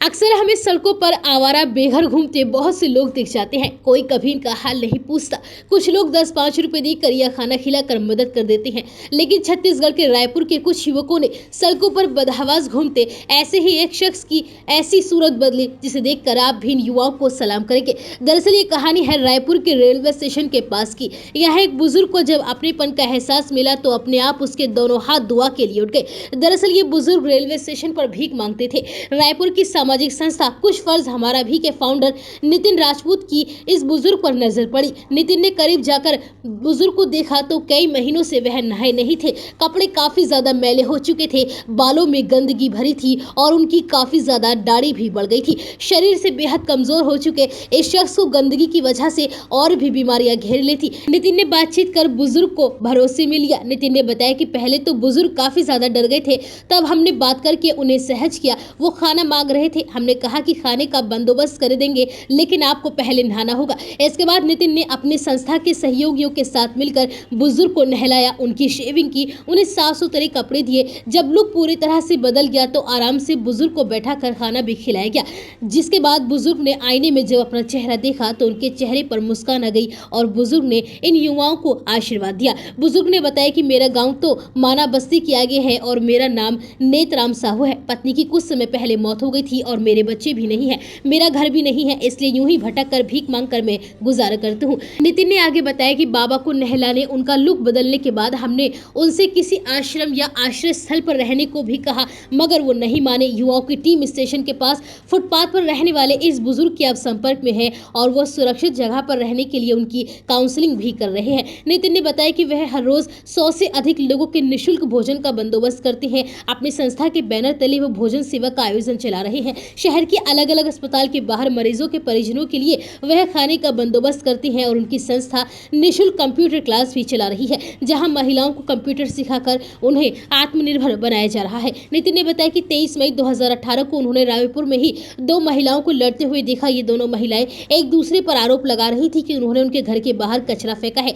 अक्सर हमें सड़कों पर आवारा बेघर घूमते बहुत से लोग दिख जाते हैं। कोई कभी इनका हाल नहीं पूछता। कुछ लोग 10-5 रुपए देकर या खाना खिलाकर मदद कर देते हैं। लेकिन छत्तीसगढ़ के रायपुर के कुछ युवकों ने सड़कों पर बदहवास घूमते ऐसे ही एक शख्स की ऐसी सूरत बदली जिसे देखकर आप भी इन युवाओं को सलाम करेंगे। दरअसल ये कहानी है रायपुर के रेलवे स्टेशन के पास की। यहाँ एक बुजुर्ग को जब अपनेपन का एहसास मिला तो अपने आप उसके दोनों हाथ दुआ के लिए उठ गए। दरअसल ये बुजुर्ग रेलवे स्टेशन पर भीख मांगते थे। रायपुर की सामाजिक संस्था कुछ फर्ज हमारा भी के फाउंडर नितिन राजपूत की इस बुजुर्ग पर नजर पड़ी। नितिन ने करीब जाकर बुजुर्ग को देखा तो कई महीनों से वह नहाए नहीं थे। कपड़े काफी ज्यादा मैले हो चुके थे, बालों में गंदगी भरी थी और उनकी काफी ज्यादा दाढ़ी भी बढ़ गई थी। शरीर से बेहद कमजोर हो चुके इस शख्स को गंदगी की वजह से और भी बीमारियां घेर लेती। नितिन ने बातचीत कर बुजुर्ग को भरोसे में लिया। नितिन ने बताया कि पहले तो बुजुर्ग काफी ज्यादा डर गए थे, तब हमने बात करके उन्हें सहज किया। वो खाना मांग रहे थे, हमने कहा कि खाने का बंदोबस्त कर देंगे, लेकिन आपको पहले नहाना होगा। इसके बाद नितिन ने अपने संस्था के सहयोगियों के साथ मिलकर बुजुर्ग को नहलाया, उनकी शेविंग की, उन्हें साफ सुथरे कपड़े दिए। जब लुक पूरी तरह से बदल गया तो आराम से बुजुर्ग को बैठा कर खाना भी खिलाया गया। जिसके बाद बुजुर्ग ने आईने में जब अपना चेहरा देखा तो उनके चेहरे पर मुस्कान आ गई और बुजुर्ग ने इन युवाओं को आशीर्वाद दिया। बुजुर्ग ने बताया कि मेरा गाँव तो माना बस्ती के आगे है और मेरा नाम नेतराम साहू है। पत्नी की कुछ समय पहले मौत हो गई थी और मेरे बच्चे भी नहीं है, मेरा घर भी नहीं है, इसलिए यूं ही भटक कर भीख मांग कर मैं गुजारा करती हूँ। नितिन ने आगे बताया कि बाबा को नहलाने, उनका लुक बदलने के बाद हमने उनसे किसी आश्रम या आश्रय स्थल पर रहने को भी कहा, मगर वो नहीं माने। युवाओं की टीम स्टेशन के पास फुटपाथ पर रहने वाले इस बुजुर्ग के अब संपर्क में है और वो सुरक्षित जगह पर रहने के लिए उनकी काउंसलिंग भी कर रहे हैं। नितिन ने बताया कि वह हर रोज 100 से अधिक लोगों के निःशुल्क भोजन का बंदोबस्त करते हैं। अपनी संस्था के बैनर तले वो भोजन सेवा का आयोजन चला रहे हैं। शहर के अलग अलग अस्पताल के बाहर मरीजों के परिजनों के लिए वह खाने का बंदोबस्त करते हैं और उनकी संस्था निःशुल्क कंप्यूटर क्लास भी चला रही है, जहां महिलाओं को कंप्यूटर सिखाकर उन्हें आत्मनिर्भर बनाया जा रहा है। नितिन ने बताया कि 23 मई 2018 को उन्होंने रायपुर में ही 2 महिलाओं को लड़ते हुए देखा। ये दोनों महिलाएं एक दूसरे पर आरोप लगा रही थी कि उन्होंने उनके घर के बाहर कचरा फेंका है।